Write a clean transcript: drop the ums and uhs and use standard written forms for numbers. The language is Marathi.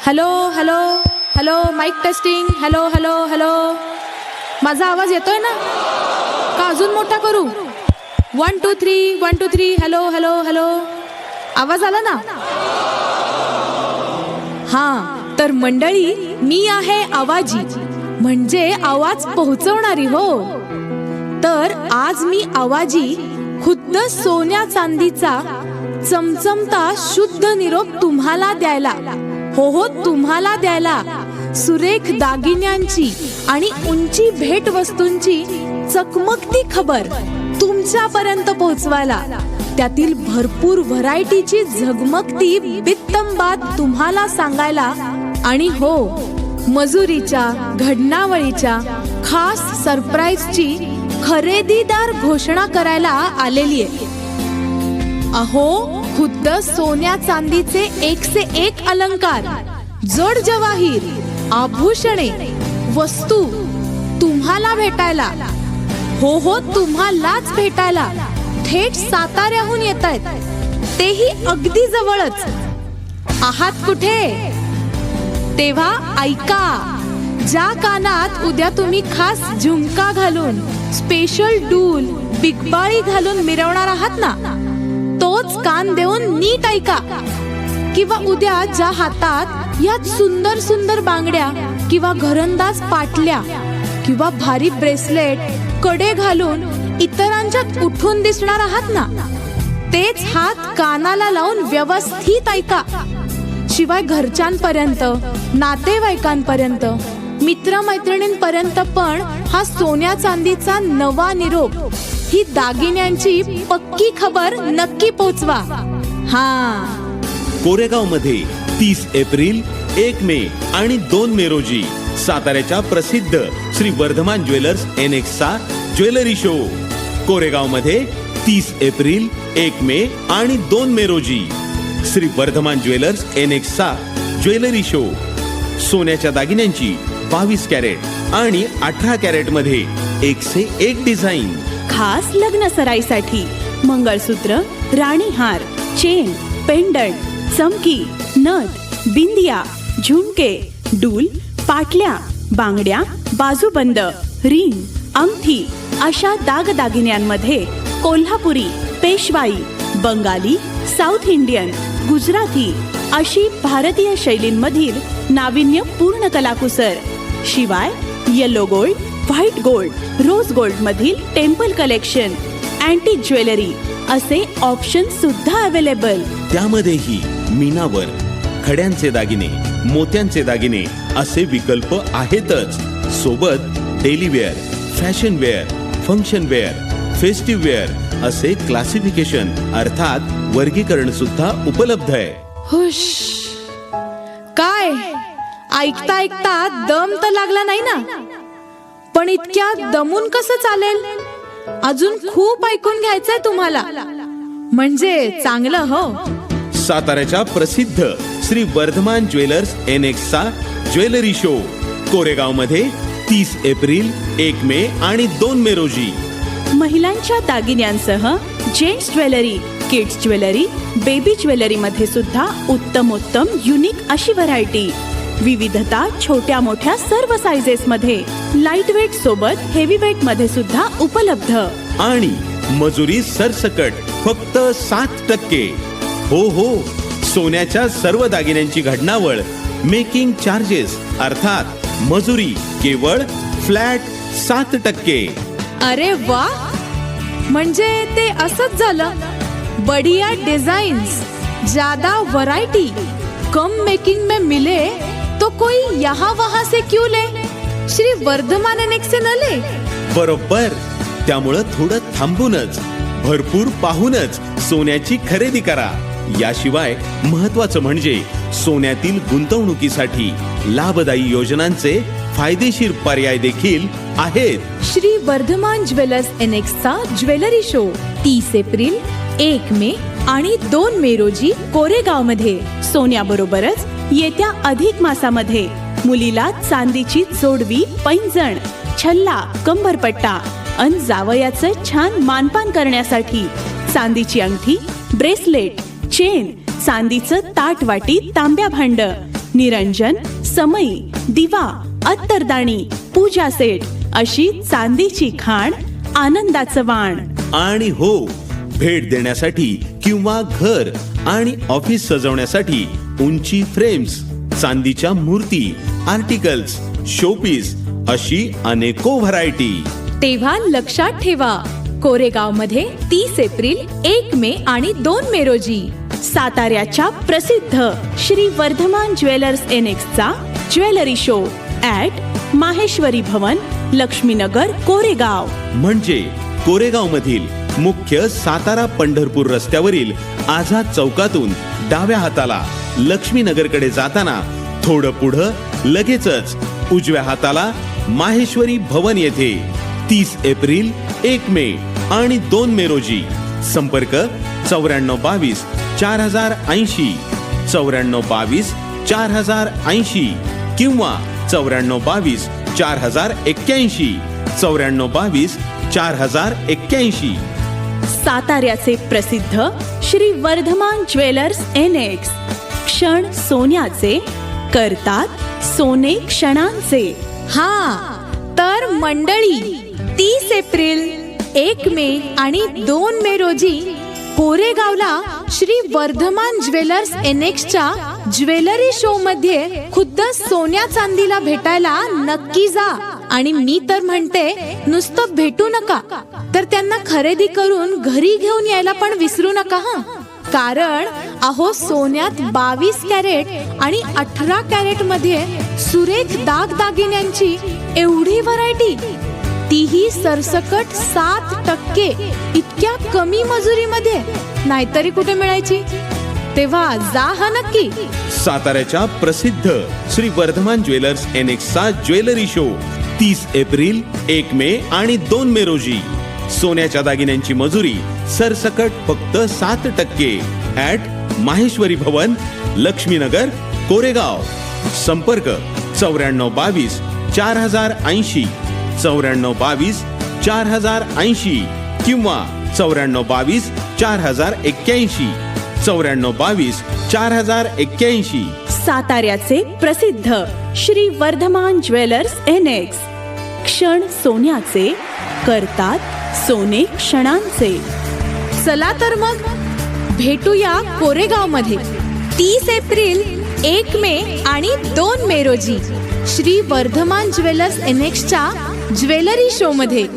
Hello hello hello, mic testing. Hello hello hello, माझा आवाज येतोय ना? का अजून मोठा करू? 1 2 3 1 2 3. हॅलो हॅलो हॅलो, आवाज आला ना? हां, तर मंडळी, मी आहे आवाजी, म्हणजे आवाज पोहोचवणारी. हो, तर आज मी आवाजी खुद्द सोन्या चांदीचा चमचमता शुद्ध निरोप तुम्हाला द्यायला, हो तुम्हाला द्यायला, सुरेख दागिन्यांची आणि उंची भेट वस्तूंची चकमकती खबर तुमच्यापर्यंत पोहोचवायला, त्यातील भरपूर व्हरायटीची झगमगती बित्तंबात तुम्हाला सांगायला, आणि हो, मजुरीच्या घडणावळीच्या खास सरप्राईजची खरेदीदार घोषणा करायला आलेली आहे. अहो, खुद्द सोन्या चांदीचे 1 से 1 अलंकार, जड जवाहीर, आभूषणे, वस्तू तुम्हाला भेटायला, हो तुम्हालाच भेटायला थेट साताऱ्याहून येत आहेत, तेही अगदी जवळच. आहात कुठे? तेव्हा ऐका, ज्या कानात उद्या तुम्ही खास झुमका घालून, स्पेशल डूल, बिगबाळी घालून मिरवणार आहात ना, तोच कान देऊन नीट ऐका. किंवा उद्या ज्या हातात या सुंदर सुंदर बांगड्या किंवा घरंदाज पाटल्या किंवा भारी ब्रेसलेट, कडे घालून इतरांच्यात उठून दिसणार आहात ना, तेच हात कानाला लावून व्यवस्थित ऐका. शिवाय घरच्यांपर्यंत, नातेवाईकांपर्यंत, मित्रमैत्रिणींपर्यंत पण हा सोन्या चांदीचा नवा निरोप, ही दागिन्यांची पक्की खबर नक्की पोहोचवा. हा, कोरेगाव मध्ये 30 एप्रिल, 1 मे आणि 2 मे रोजी साताऱ्याच्या प्रसिद्ध श्री वर्धमान ज्वेलर्स NX चा ज्वेलरी शो. कोरेगाव मध्ये 30 एप्रिल, 1 मे आणि 2 मे रोजी श्री वर्धमान ज्वेलर्स NX चा ज्वेलरी शो. सोन्याच्या दागिन्यांची 22 कॅरेट आणि 18 कॅरेट मध्ये 1 से 1 डिझाईन. खास लग्न सराईसाठी मंगळसूत्र, राणीहार, चेन, पेंडंट, चमकी, नथ, बिंदिया, झुमके, डूल, पाटल्या, बांगड्या, बाजूबंद, रिंग, अंगठी अशा दागदागिन्यांमध्ये कोल्हापुरी, पेशवाई, बंगाली, साऊथ इंडियन, गुजराती अशी भारतीय शैलींमधील नाविन्यपूर्ण कलाकुसर. शिवाय yellow gold, white gold, rose gold मधील टेम्पल कलेक्शन, अँटिक ज्वेलरी असे ऑप्शन सुद्धा अवेलेबल. त्यामध्येही मीनावर, खड्यांचे दागिने, मोत्यांचे दागिने असे विकल्प आहेतच. सोबत daily wear, fashion wear, function wear, festive wear असे क्लासिफिकेशन अर्थात वर्गीकरण सुद्धा उपलब्ध आहे. हुश, काय ऐकता ऐकता दम तर लागला नाही ना? पण इतक्या दमून कसं चालेल? अजून खूप ऐकून घ्यायचंय तुम्हाला, म्हणजे चांगलं. हो, साताऱ्याच्या प्रसिद्ध श्री वर्धमान ज्वेलर्स NX चा ज्वेलरी शो कोरेगाव मध्ये 30 एप्रिल, 1 मे आणि 2 मे रोजी. महिलांच्या दागिन्यांसह gents jewellery, kids jewellery, baby jewellery मध्ये सुद्धा उत्तमोत्तम युनिक अशी व्हरायटी. विविधता छोट्या मोठ्या सर्व साइजेस मध्ये, लाईट वेट सोबत हेवी वेट मध्ये सुद्धा उपलब्ध. आणि मजुरी सरसकट फक्त 7%. हो, सोन्याच्या सर्व दागिन्यांची घडणावळ, मेकिंग चार्जेस अर्थात मजुरी केवळ फ्लॅट 7%. अरे वा, म्हणजे ते असंच झालं. बढ़िया डिजाइन्स, ज्यादा वैरायटी, कम मेकिंग में मिले तो कोई यहाँ वहाँ से क्यों ले? श्री वर्धमान NX से न ले? बरोबर. त्यामुळं थोडं थांबूनच, भरपूर पाहूनच सोन्याची खरेदी करा. याशिवाय महत्वाचं म्हणजे सोन्यातील गुंतवणुकीसाठी लाभदायी योजनांचे फायदेशीर पर्याय देखील आहेत. श्री वर्धमान ज्वेलर्स NX चा ज्वेलरी शो 30 एप्रिल, 1 मे आणि 2 मे रोजी कोरेगाव मध्ये. सोन्याबरोबरच येत्या अधिक मासामध्ये मुलीला चांदीची जोडवी, पैंजण, छल्ला, कंबरपट्टा अन जावयाचं छान मानपान करण्यासाठी चांदीची अंगठी, ब्रेसलेट, चेन, चांदीचं ताट वाटी, तांब्या भांड, निरंजन, समई, दिवा, अत्तरदाणी, पूजा सेट अशी चांदीची खाण, आनंदाचं वाण. आणि हो, भेट देण्यासाठी किंवा घर आणि ऑफिस सजवण्यासाठी उंची फ्रेम्स, चांदीच्या मूर्ती, आर्टिकल्स, शोपीस अशी अनेको व्हरायटी. तेव्हा लक्षात ठेवा, कोरेगाव मध्ये 30 एप्रिल, 1 मे आणि 2 मे रोजी साताऱ्याच्या प्रसिद्ध श्री वर्धमान ज्वेलर्स एनेक्सचा jewellery show at Maheshwari Bhavan, Laxminagar, Koregaon. म्हणजे कोरेगाव मधील मुख्य सातारा पंढरपूर रस्त्यावरील आझाद चौकातून डाव्या हाताला लक्ष्मीनगरकडे जाताना थोडं पुढं लगेचच उजव्या हाताला माहेश्वरी भवन येथे 30 एप्रिल, 1 मे आणि 2 मे रोजी. संपर्क 9422 4080, 9422 4080 किंवा 9422 4081, 9422 4081. साताऱ्याचे प्रसिद्ध श्री वर्धमान ज्वेलर्स एनेक्स. क्षण सोन्याचे, करतात सोने क्षणांचे. हा तर मंडळी, 30 एप्रिल, 1 मे आणि 2 मे रोजी कोरेगावला श्री वर्धमान ज्वेलर्स एनेक्सच्या ज्वेलरी शो मध्ये खुद्द सोन्या चांदीला भेटायला नक्की जा. आणि मी तर म्हणते, नुसतं भेटू नका तर त्यांना खरेदी करून घरी घेऊन यायला पण विसरू नका हा. कारण अहो, सोन्यात 22 कॅरेट आणि 18 कॅरेट मध्ये सुरेख दागदागिन्यांची एवढी व्हरायटी, तीही सरसकट 7% इतक्या कमी मजुरीमध्ये नाहीतरी कुठे मिळायची. तेव्हा जा हा नक्की. साताऱ्याच्या प्रसिद्ध श्री वर्धमान ज्वेलर्स एनेक्सचा ज्वेलरी शो 30 एप्रिल, 1 मे आणि 2 मे रोजी. सोन्याच्या दागिन्यांची मजुरी सरसकट फक्त 7% ॲट माहेश्वरी भवन, लक्ष्मीनगर, कोरेगाव. संपर्क 9422 4080, 9422 4080 किंवा 9422 4081, 9422 4081. साताऱ्याचे प्रसिद्ध श्री वर्धमान ज्वेलर्स एनेक्स. क्षण सोन्याचे, करतात सोने क्षणांचे. चला तर मग भेटूया कोरेगाव मध्ये 30 एप्रिल, 1 मे आणि 2 मे रोजी श्री वर्धमान ज्वेलर्स एनेक्सच्या ज्वेलरी शो मध्ये.